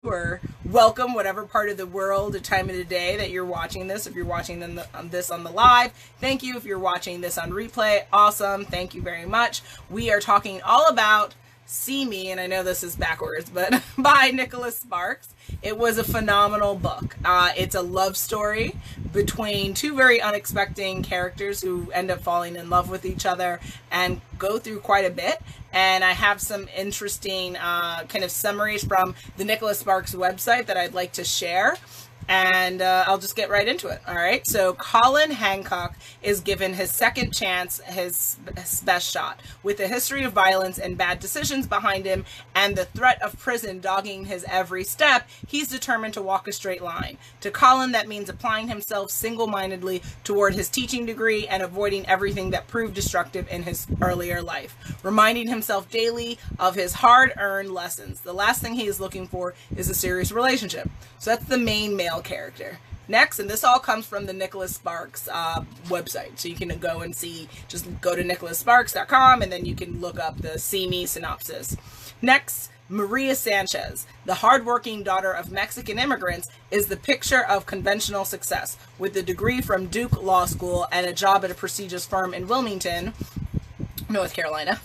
or welcome, whatever part of the world or time of the day that you're watching this. If you're watching this on the live, thank you. If you're watching this on replay, awesome. Thank you very much. We are talking all about See Me, and I know this is backwards, but by Nicholas Sparks. It was a phenomenal book. It's a love story between two very unexpected characters who end up falling in love with each other and go through quite a bit. And I have some interesting kind of summaries from the Nicholas Sparks website that I'd like to share. And I'll just get right into it. All right. So Colin Hancock is given his second chance, his best shot. With a history of violence and bad decisions behind him and the threat of prison dogging his every step, he's determined to walk a straight line. To Colin, that means applying himself single-mindedly toward his teaching degree and avoiding everything that proved destructive in his earlier life, reminding himself daily of his hard-earned lessons. The last thing he is looking for is a serious relationship. So that's the main male character. Next, and this all comes from the Nicholas Sparks website, so you can go and see, just go to nicholassparks.com and then you can look up the See Me synopsis. Next, Maria Sanchez, the hardworking daughter of Mexican immigrants, is the picture of conventional success. With a degree from Duke Law School and a job at a prestigious firm in Wilmington, North Carolina.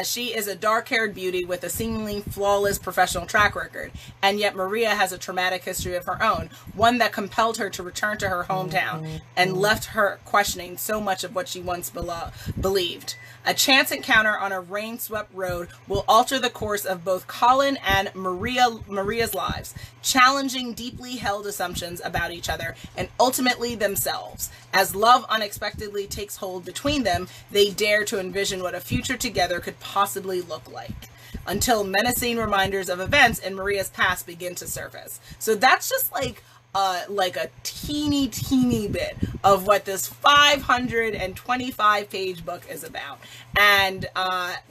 She is a dark-haired beauty with a seemingly flawless professional track record, and yet Maria has a traumatic history of her own, one that compelled her to return to her hometown and left her questioning so much of what she once believed. A chance encounter on a rain-swept road will alter the course of both Colin and Maria's lives, challenging deeply held assumptions about each other and ultimately themselves. As love unexpectedly takes hold between them, they dare to envision what a future together could possibly look like, until menacing reminders of events in Maria's past begin to surface. So that's just like a teeny bit of what this 525 page book is about. And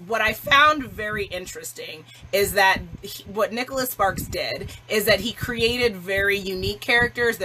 what I found very interesting is that what Nicholas Sparks did is that he created very unique characters.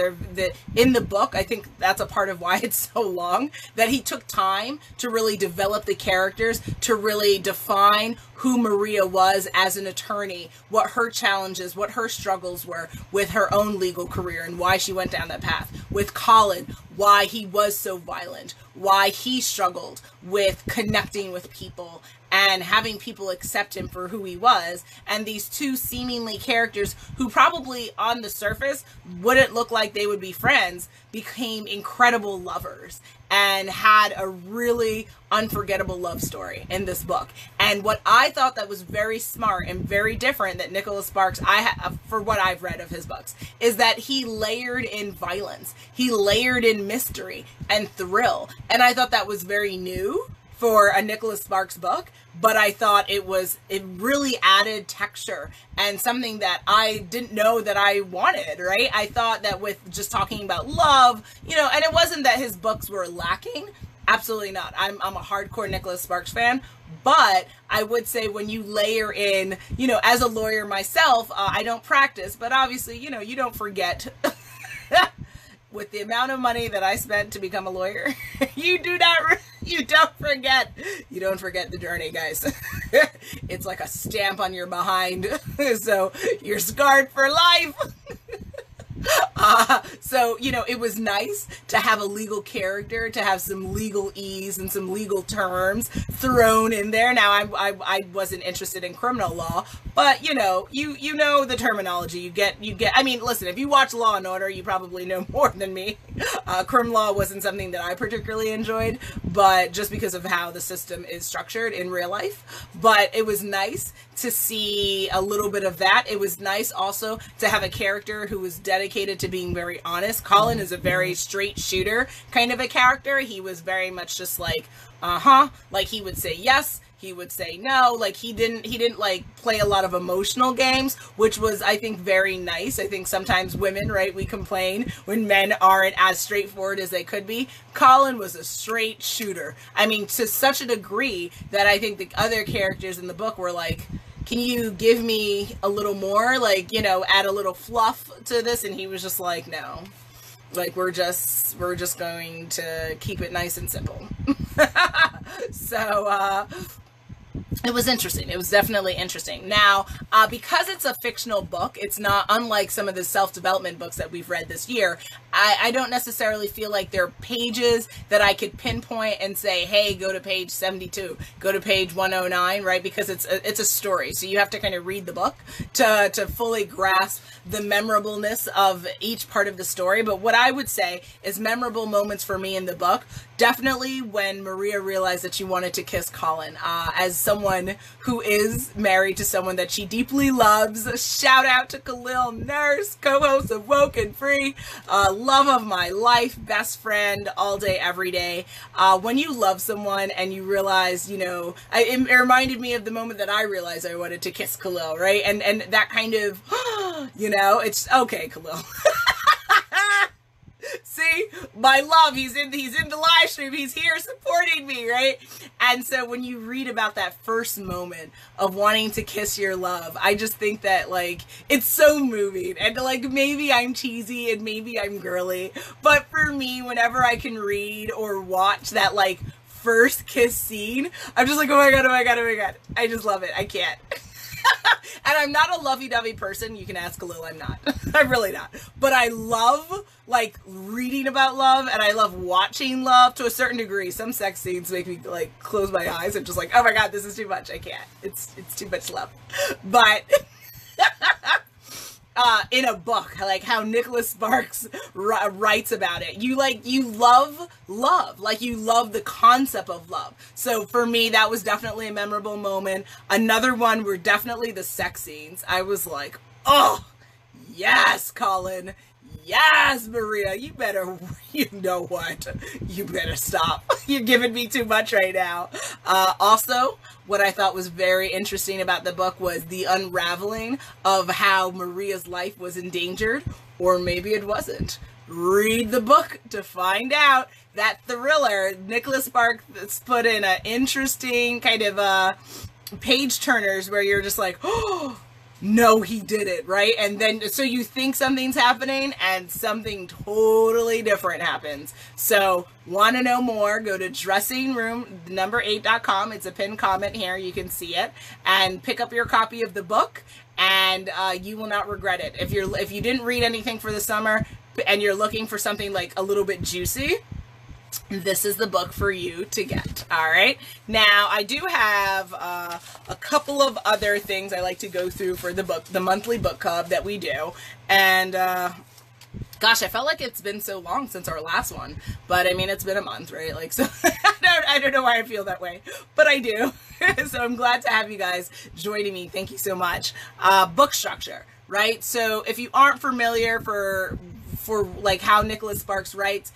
In the book, I think that's a part of why it's so long, that he took time to really develop the characters, to really define who Maria was as an attorney, what her challenges, what her struggles were with her own legal career and why she went down that path. With Colin, why he was so violent, why he struggled with connecting with people and having people accept him for who he was. And these two seemingly characters who probably on the surface wouldn't look like they would be friends became incredible lovers and had a really unforgettable love story in this book. And what I thought that was very smart and very different that Nicholas Sparks, for what I've read of his books, is that he layered in violence. He layered in mystery and thrill. And I thought that was very new for a Nicholas Sparks book, but I thought it really added texture and something that I didn't know that I wanted, right? I thought that with just talking about love, and it wasn't that his books were lacking. Absolutely not. I'm a hardcore Nicholas Sparks fan, but I would say when you layer in, as a lawyer myself, I don't practice, but obviously, you don't forget with the amount of money that I spent to become a lawyer, you don't forget the journey, guys. It's like a stamp on your behind. So you're scarred for life. So, it was nice to have a legal character, to have some legal ease and some legal terms thrown in there. Now, I wasn't interested in criminal law, but, you know the terminology. You get, I mean, listen, if you watch Law and Order, you probably know more than me. Crim law wasn't something that I particularly enjoyed, but just because of how the system is structured in real life. But it was nice to see a little bit of that. It was nice also to have a character who was dedicated to being very honest. Colin is a very straight shooter kind of a character. He was very much just like, like he would say yes, he would say no, like he didn't like play a lot of emotional games, which was, I think, very nice. I think sometimes women, right, we complain when men aren't as straightforward as they could be. Colin was a straight shooter. I mean, to such a degree that I think the other characters in the book were like, can you give me a little more, like, add a little fluff to this? And he was just like, no, like, we're just going to keep it nice and simple. So, it was interesting. It was definitely interesting. Now, because it's a fictional book, it's not unlike some of the self-development books that we've read this year. I don't necessarily feel like there are pages that I could pinpoint and say, hey, go to page 72, go to page 109, right? Because it's a story. So you have to kind of read the book to fully grasp the memorableness of each part of the story. But what I would say is memorable moments for me in the book, definitely when Maria realized that she wanted to kiss Colin. As someone who is married to someone that she deeply loves, shout out to Khalil Nurse, co-host of Woke and Free, love of my life, best friend, all day, every day. When you love someone and you realize, you know, it reminded me of the moment that I realized I wanted to kiss Khalil, right? And that kind of, you know, it's okay, Khalil. See, my love, he's in the live stream, he's here supporting me, right? And so when you read about that first moment of wanting to kiss your love, I just think that, like, it's so moving. And, like, maybe I'm cheesy and maybe I'm girly, but for me, whenever I can read or watch that, like, first kiss scene, I'm just like, oh my god, oh my god, oh my god. I just love it. I can't. And I'm not a lovey-dovey person. You can ask Khalil, I'm not. I'm really not. But I love, like, reading about love, and I love watching love to a certain degree. Some sex scenes make me, like, close my eyes and just like, oh my god, this is too much. I can't. It's too much love. But in a book, like how Nicholas Sparks writes about it, you love love, like you love the concept of love. So for me, that was definitely a memorable moment. Another one were definitely the sex scenes. I was like, oh yes, Colin, yes, Maria, you better, you know what, you better stop. You're giving me too much right now. Also, what I thought was very interesting about the book was the unraveling of how Maria's life was endangered, or maybe it wasn't. Read the book to find out. That thriller, Nicholas Sparks put in an interesting kind of page turners where you're just like, oh, no, he did it, right? And then, so you think something's happening and something totally different happens. So, want to know more, go to dressingroom8.com. It's a pinned comment here. You can see it. And pick up your copy of the book, and you will not regret it. If you didn't read anything for the summer and you're looking for something like a little bit juicy, this is the book for you to get. All right. Now, I do have a couple of other things I like to go through for the book, the monthly book club that we do. And gosh, I felt like it's been so long since our last one, but I mean, it's been a month, right? Like, so I don't know why I feel that way, but I do. So I'm glad to have you guys joining me. Thank you so much. Book structure, right? So if you aren't familiar for like how Nicholas Sparks writes,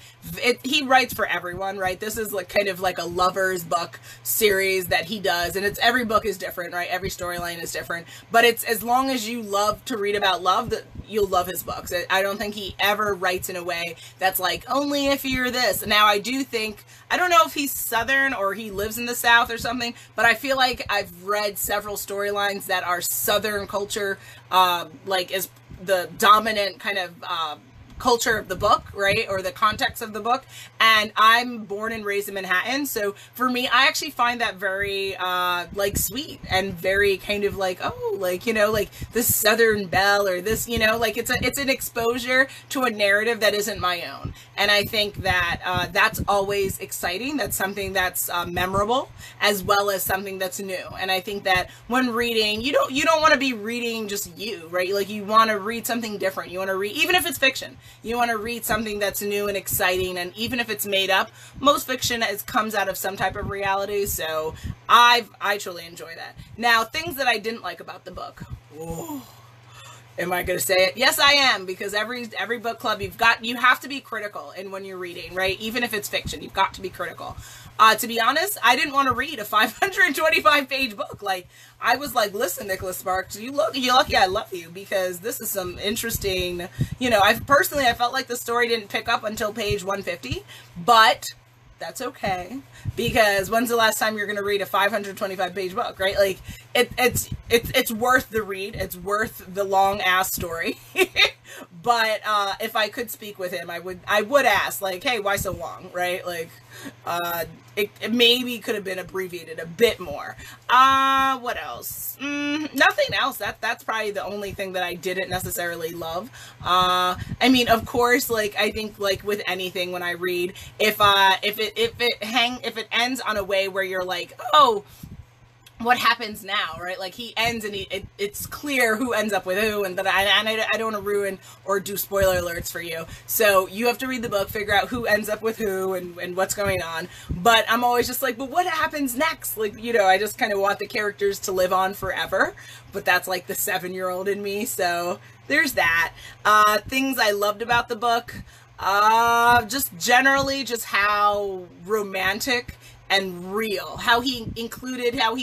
he writes for everyone, right? This is like kind of like a lover's book series that he does, and every book is different, right? Every storyline is different, but it's as long as you love to read about love, that you'll love his books. I don't think he ever writes in a way that's like, only if you're this. Now, I do think, I don't know if he's Southern or he lives in the South or something, but I feel like I've read several storylines that are Southern culture, like is the dominant kind of culture of the book, right? Or the context of the book. And I'm born and raised in Manhattan. So for me, I actually find that very, like sweet and very kind of like, oh, like, you know, like this Southern belle or this, you know, like it's an exposure to a narrative that isn't my own. And I think that, that's always exciting. That's something that's memorable, as well as something that's new. And I think that when reading, you don't want to be reading just you, right? Like you want to read something different. You want to read, even if it's fiction, you want to read something that's new and exciting. And even if it's made up, most fiction comes out of some type of reality. So I truly enjoy that. Now, things that I didn't like about the book. Whoa. Am I going to say it? Yes, I am, because every book club you have to be critical in when you're reading, right? Even if it's fiction, you've got to be critical. To be honest, I didn't want to read a 525-page book. Like, I was like, listen, Nicholas Sparks, you're lucky I love you, because this is some interesting, you know, I felt like the story didn't pick up until page 150, but that's okay, because when's the last time you're going to read a 525-page book, right? Like, it's worth the read. It's worth the long ass story. But if I could speak with him, I would ask, like, hey, why so long, right? Like, it maybe could have been abbreviated a bit more. What else? Nothing else. That's probably the only thing that I didn't necessarily love. I mean, of course, like, I think, like, with anything when I read, if it ends on a way where you're like, oh, what happens now, right? Like, he ends and it's clear who ends up with who, and I don't want to ruin or do spoiler alerts for you. So you have to read the book, figure out who ends up with who and what's going on. But I'm always just like, but what happens next? Like, you know, I just kind of want the characters to live on forever. But that's like the 7-year-old in me. So there's that. Things I loved about the book. Just generally just how romantic and real, how he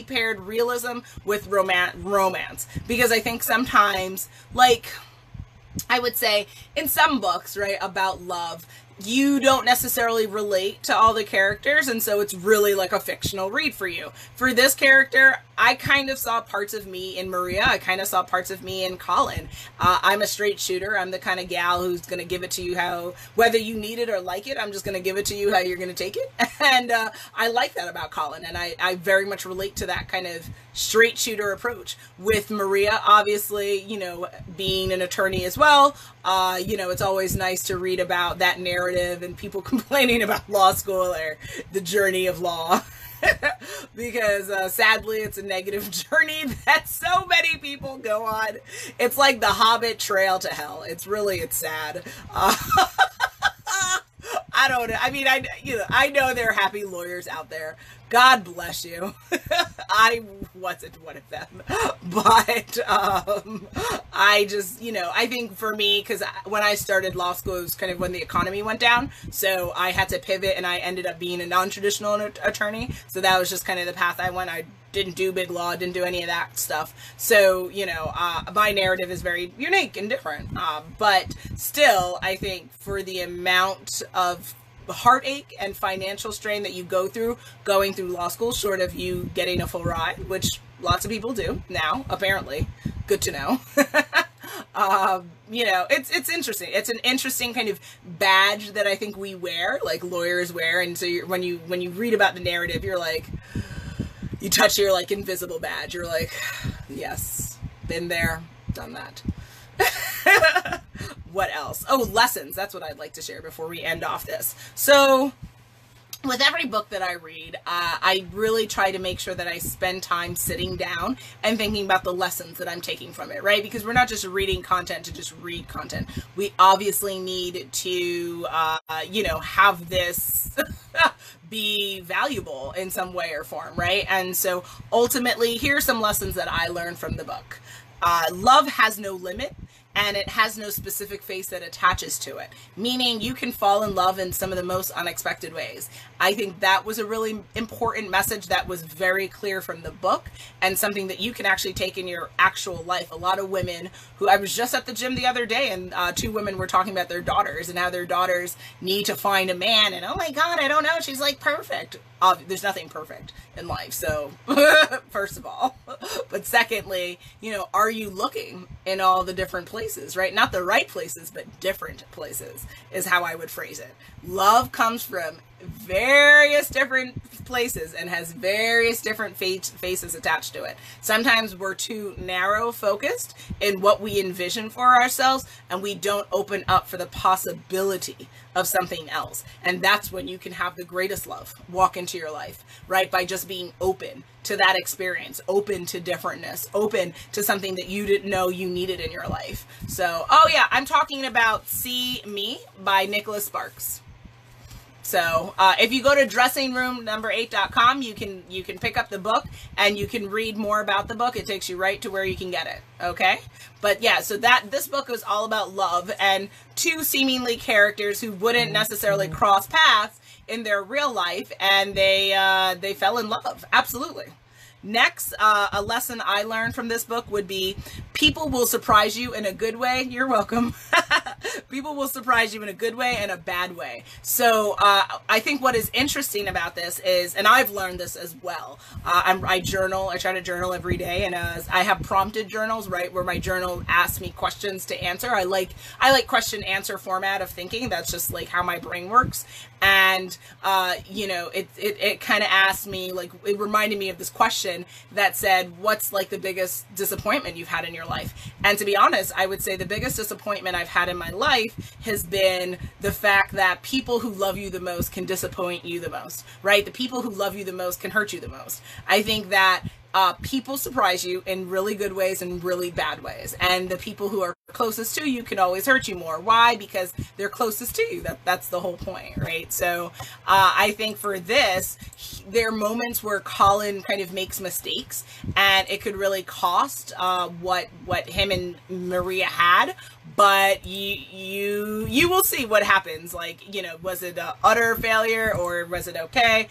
paired realism with romance, because I think sometimes, like, I would say in some books, right, about love, you don't necessarily relate to all the characters, and so it's really like a fictional read for you. For this character, I kind of saw parts of me in Maria. I kind of saw parts of me in Colin. I'm a straight shooter. I'm the kind of gal who's going to give it to you how, whether you need it or like it, I'm just going to give it to you how you're going to take it. And I like that about Colin, and I very much relate to that kind of straight shooter approach. With Maria, obviously, you know, being an attorney as well, you know, it's always nice to read about that narrative and people complaining about law school or the journey of law. Because sadly it's a negative journey that so many people go on. It's like the Hobbit trail to hell. It's sad. I don't know. I mean, I know there are happy lawyers out there. God bless you. I wasn't one of them. But I just, you know, I think for me, because when I started law school, it was kind of when the economy went down. So I had to pivot, and I ended up being a non-traditional attorney. So that was just kind of the path I went. I didn't do big law, didn't do any of that stuff. So, you know, my narrative is very unique and different. But still, I think for the amount of heartache and financial strain that you go through going through law school, short of you getting a full ride, which lots of people do now, apparently. Good to know. You know, it's interesting. It's an interesting kind of badge that I think we wear, like lawyers wear. And so when you read about the narrative, you're like, you touch your like invisible badge. You're like, yes, been there, done that. What else? Oh, lessons. That's what I'd like to share before we end off this. So with every book that I read, I really try to make sure that I spend time sitting down and thinking about the lessons that I'm taking from it, right? Because we're not just reading content to just read content. We obviously need to, you know, have this be valuable in some way or form, right? And so ultimately, here are some lessons that I learned from the book. Love has no limit, and it has no specific face that attaches to it, meaning you can fall in love in some of the most unexpected ways. I think that was a really important message that was very clear from the book, and something that you can actually take in your actual life. A lot of women who, I was just at the gym the other day, and 2 women were talking about their daughters and how their daughters need to find a man, and oh my God, I don't know, she's like perfect. There's nothing perfect in life, so first of all. But secondly, you know, are you looking in all the different places, right? Not the right places, but different places is how I would phrase it. Love comes from various different places and has various different faces attached to it. Sometimes we're too narrow focused in what we envision for ourselves, and we don't open up for the possibility of something else. And that's when you can have the greatest love walk into your life, right? By just being open to that experience, open to differentness, open to something that you didn't know you needed in your life. So, oh yeah, I'm talking about See Me by Nicholas Sparks. So if you go to dressingroom8.com, you can pick up the book and you can read more about the book. It takes you right to where you can get it. Okay. But yeah, so this book is all about love and 2 seemingly characters who wouldn't necessarily cross paths in their real life, and they fell in love. Absolutely. Next, a lesson I learned from this book would be people will surprise you in a good way. You're welcome. People will surprise you in a good way and a bad way. So I think what is interesting about this is, and I've learned this as well, I journal. I try to journal every day, and I have prompted journals, right, where my journal asks me questions to answer. I like question answer format of thinking. That's just like how my brain works. And you know, it kind of asked me, like, it reminded me of this question that said, what's like the biggest disappointment you've had in your life? And to be honest, I would say the biggest disappointment I've had in my life has been the fact that people who love you the most can disappoint you the most, right? The people who love you the most can hurt you the most. I think that people surprise you in really good ways and really bad ways. And the people who are closest to you can always hurt you more. Why? Because they're closest to you. That's the whole point, right? So I think for this, there are moments where Colin kind of makes mistakes, and it could really cost what him and Maria had. But you will see what happens. Like, you know, was it an utter failure or was it okay?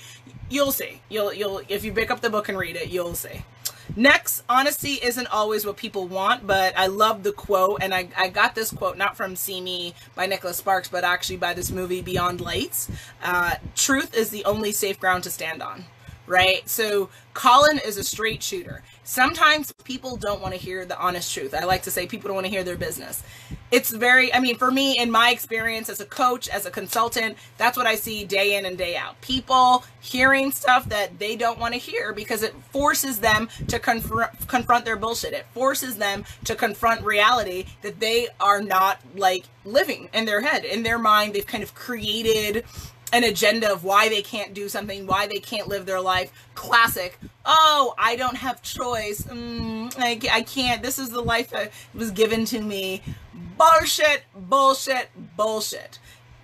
You'll see. You'll if you pick up the book and read it, you'll see. Next, honesty isn't always what people want, but I love the quote, and I got this quote not from See Me by Nicholas Sparks, but actually by this movie Beyond Lights. Truth is the only safe ground to stand on, right? So Colin is a straight shooter. Sometimes people don't want to hear the honest truth. I like to say people don't want to hear their business. It's very, I mean, for me, in my experience as a coach, as a consultant, that's what I see day in and day out. People hearing stuff that they don't want to hear because it forces them to confront their bullshit. It forces them to confront reality that they are not like living in their head. In their mind, they've kind of created an agenda of why they can't do something, why they can't live their life. Classic. Oh, I don't have choice. I can't. This is the life that was given to me. Bullshit, bullshit, bullshit.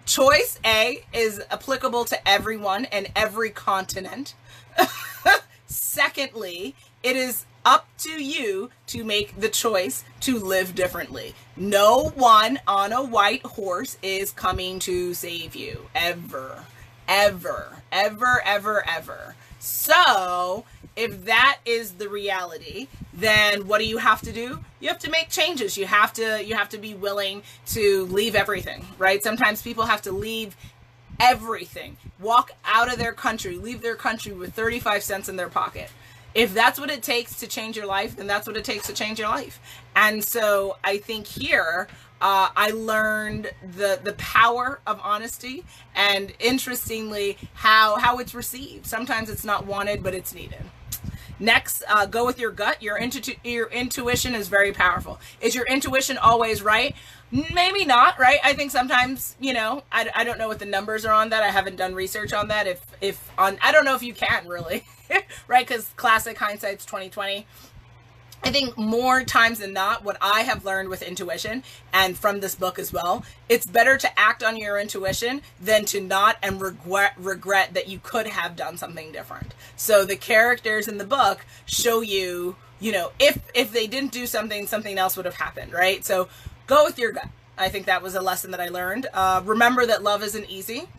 Choice A is applicable to everyone and every continent. Secondly, it is up to you to make the choice to live differently. No one on a white horse is coming to save you. Ever. Ever. Ever, ever, ever. So, if that is the reality, then what do you have to do? You have to make changes. You have to be willing to leave everything, right? Sometimes people have to leave everything. Walk out of their country, leave their country with 35 cents in their pocket. If that's what it takes to change your life, then that's what it takes to change your life. And so I think here, I learned the power of honesty, and interestingly, how it's received. Sometimes it's not wanted, but it's needed. Next, go with your gut. Your intuition is very powerful. Is your intuition always right? Maybe not, right? I think sometimes, you know, I don't know what the numbers are on that. I haven't done research on that. I don't know if you can really, right? Because classic hindsight's 20/20. I think more times than not, what I have learned with intuition, and from this book as well, it's better to act on your intuition than to not and regret that you could have done something different. So the characters in the book show you, you know, if they didn't do something, something else would have happened, right? So go with your gut. I think that was a lesson that I learned. Remember that love isn't easy.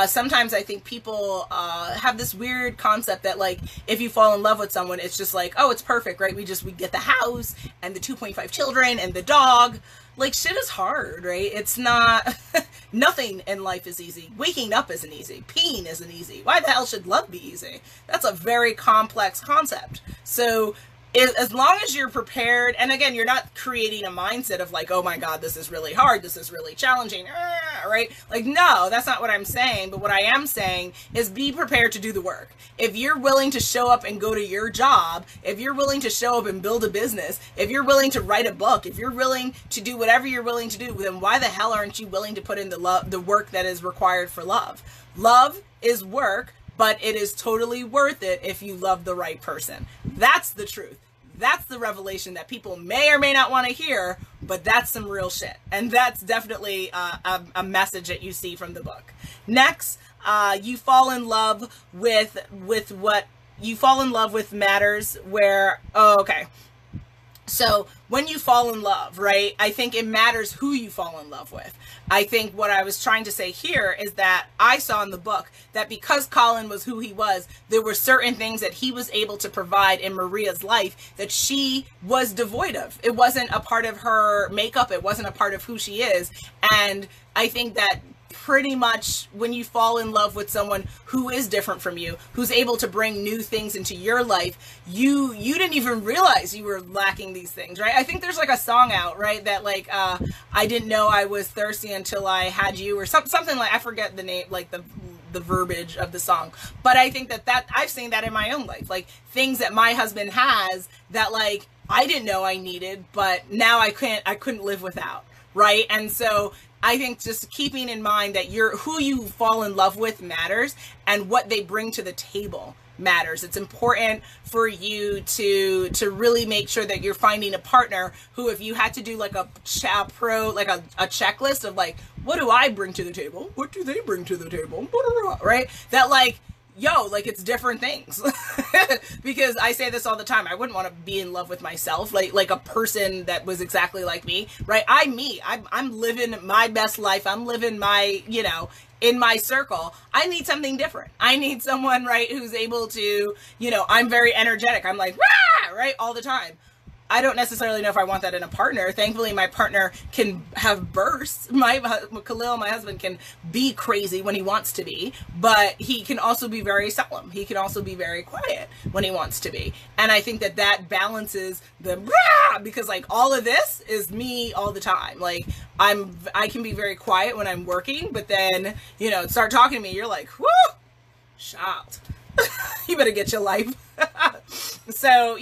Sometimes I think people have this weird concept that, like, if you fall in love with someone, it's just like, oh, it's perfect, right? We get the house and the 2.5 children and the dog. Like, shit is hard, right? It's not, nothing in life is easy. Waking up isn't easy. Peeing isn't easy. Why the hell should love be easy? That's a very complex concept. So as long as you're prepared, and again, you're not creating a mindset of like, oh my God, this is really hard, this is really challenging, right? Like, no, that's not what I'm saying. But what I am saying is be prepared to do the work. If you're willing to show up and go to your job, if you're willing to show up and build a business, if you're willing to write a book, if you're willing to do whatever you're willing to do, then why the hell aren't you willing to put in the work that is required for love? Love is work, but it is totally worth it if you love the right person. That's the truth. That's the revelation that people may or may not want to hear, but that's some real shit. And that's definitely a message that you see from the book. Next, you fall in love with matters where, oh, okay. So when you fall in love, right, I think it matters who you fall in love with. I think what I was trying to say here is that I saw in the book that because Colin was who he was, there were certain things that he was able to provide in Maria's life that she was devoid of. It wasn't a part of her makeup. It wasn't a part of who she is. And I think that pretty much when you fall in love with someone who is different from you, who's able to bring new things into your life, you didn't even realize you were lacking these things, right? I think there's like a song out, right, that like I didn't know I was thirsty until I had you, or something like, I forget the name, like the verbiage of the song, but I think that I've seen that in my own life, like things that my husband has that like I didn't know I needed, but now I couldn't live without, right? And so I think just keeping in mind that who you fall in love with matters, and what they bring to the table matters. It's important for you to really make sure that you're finding a partner who, if you had to do like a checklist of like, what do I bring to the table? What do they bring to the table? Right? That like, yo, like it's different things. Because I say this all the time. I wouldn't want to be in love with myself, like a person that was exactly like me, right? I'm living my best life. I'm living my, in my circle. I need something different. I need someone, right, who's able to, I'm very energetic. I'm like, rah, right, all the time. I don't necessarily know if I want that in a partner. Thankfully, my partner can have bursts. Khalil, my husband, can be crazy when he wants to be, but he can also be very solemn. He can also be very quiet when he wants to be. And I think that balances the rah, because like all of this is me all the time. Like I can be very quiet when I'm working, but then, start talking to me, you're like, whoo, child. You better get your life. So,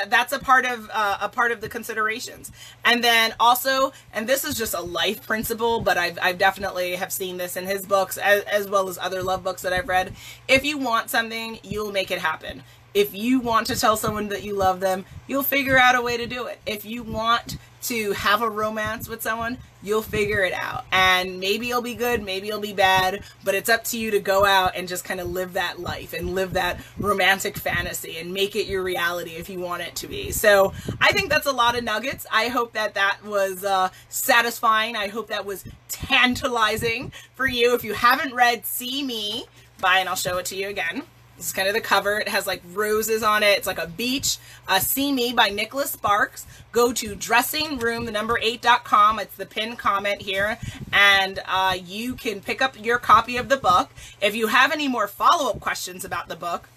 that's a part of the considerations. And then also, and this is just a life principle, but I've definitely have seen this in his books as well as other love books that I've read. If you want something, you'll make it happen. If you want to tell someone that you love them, you'll figure out a way to do it. If you want to have a romance with someone, you'll figure it out. And maybe it'll be good, maybe it'll be bad, but it's up to you to go out and just kind of live that life and live that romantic fantasy and make it your reality if you want it to be. So I think that's a lot of nuggets. I hope that was satisfying. I hope that was tantalizing for you. If you haven't read See Me by, and I'll show it to you again. This is kind of the cover. It has like roses on it. It's like a beach. See Me by Nicholas Sparks. Go to dressingroom8.com. It's the pinned comment here. And you can pick up your copy of the book. If you have any more follow-up questions about the book,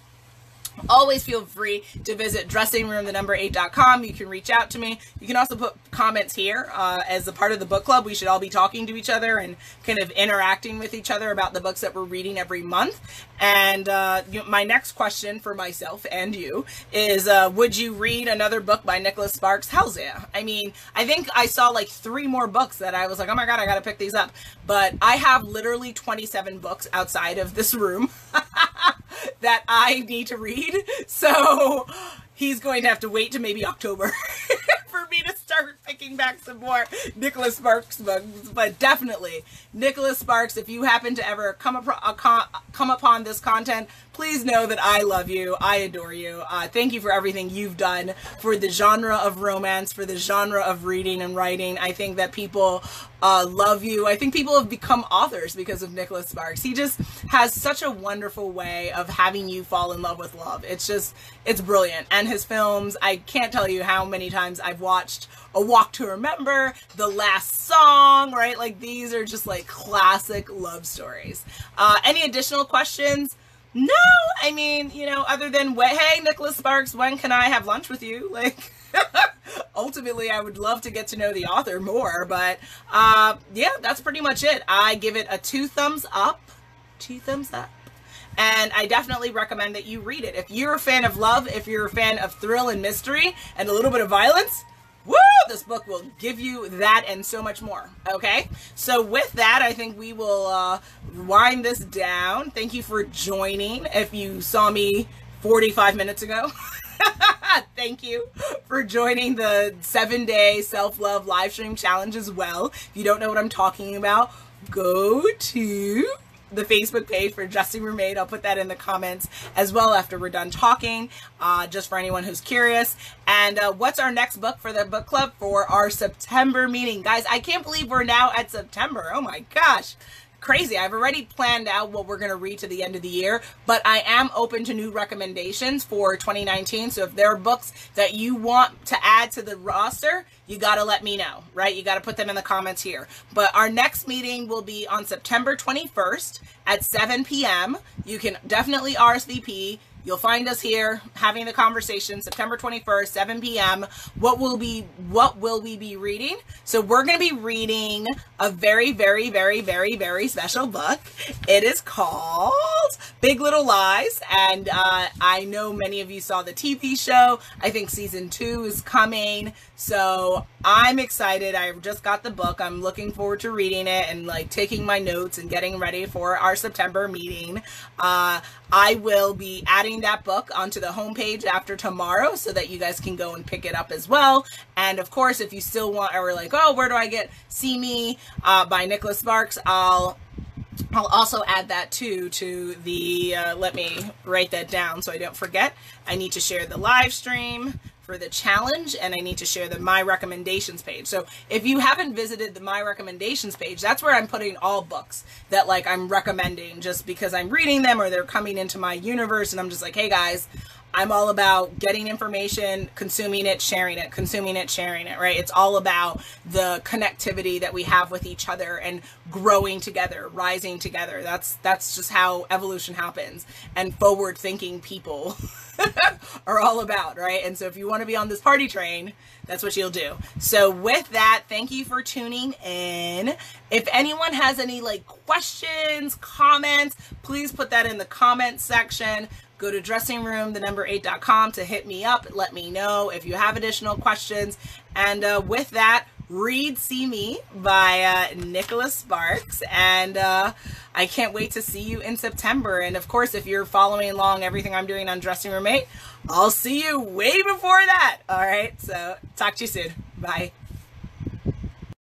always feel free to visit dressingroom8.com. You can reach out to me. You can also put comments here. As a part of the book club, we should all be talking to each other and kind of interacting with each other about the books that we're reading every month. And my next question for myself and you is, would you read another book by Nicholas Sparks? Hell's yeah. I mean, I think I saw like 3 more books that I was like, oh my God, I got to pick these up. But I have literally 27 books outside of this room that I need to read. So he's going to have to wait to maybe October for me to start picking back some more Nicholas Sparks books. But definitely, Nicholas Sparks, if you happen to ever come upon this content, please know that I love you. I adore you. Thank you for everything you've done for the genre of romance, for the genre of reading and writing. I think that people love you. I think people have become authors because of Nicholas Sparks. He just has such a wonderful way of having you fall in love with love. It's brilliant. And his films, I can't tell you how many times I've watched A Walk to Remember, The Last Song, right? Like these are just like classic love stories. Any additional questions? No, I mean, other than, hey, Nicholas Sparks, when can I have lunch with you? Like, ultimately, I would love to get to know the author more, but yeah, that's pretty much it. I give it a 2 thumbs up. 2 thumbs up. And I definitely recommend that you read it. If you're a fan of love, if you're a fan of thrill and mystery and a little bit of violence, woo, this book will give you that and so much more. Okay, so with that, I think we will wind this down. Thank you for joining. If you saw me 45 minutes ago, thank you for joining the 7-day self-love live stream challenge as well. If you don't know what I'm talking about, go to the Facebook page for Dressing Room Mate. I'll put that in the comments as well after we're done talking, just for anyone who's curious. And what's our next book for the book club for our September meeting? Guys, I can't believe we're now at September. Oh my gosh. Crazy. I've already planned out what we're going to read to the end of the year, but I am open to new recommendations for 2019. So if there are books that you want to add to the roster, you got to let me know, right? You got to put them in the comments here. But our next meeting will be on September 21st at 7 p.m. You can definitely RSVP. You'll find us here having the conversation September 21st, 7 p.m. What will we be reading? So we're going to be reading a very, very, very, very, very special book. It is called Big Little Lies. And I know many of you saw the TV show. I think season 2 is coming. So I'm excited. I just got the book. I'm looking forward to reading it and like taking my notes and getting ready for our September meeting. I will be adding that book onto the homepage after tomorrow so that you guys can go and pick it up as well. And of course, if you still want, or like, oh, where do I get See Me by Nicholas Sparks? I'll also add that too to the, let me write that down so I don't forget. I need to share the live stream for the challenge, and I need to share the My Recommendations page. So if you haven't visited the My Recommendations page, that's where I'm putting all books that like I'm recommending just because I'm reading them or they're coming into my universe, and I'm just like, hey guys, I'm all about getting information, consuming it, sharing it, consuming it, sharing it, right? It's all about the connectivity that we have with each other and growing together, rising together. That's just how evolution happens, and forward-thinking people are all about, right? And so if you want to be on this party train, that's what you'll do. So with that, thank you for tuning in. If anyone has any like questions, comments, please put that in the comments section. Go to dressingroom8.com to hit me up. Let me know if you have additional questions. And with that, read See Me by Nicholas Sparks. And I can't wait to see you in September. And of course, if you're following along everything I'm doing on Dressing Room Mate, I'll see you way before that. All right. So talk to you soon. Bye.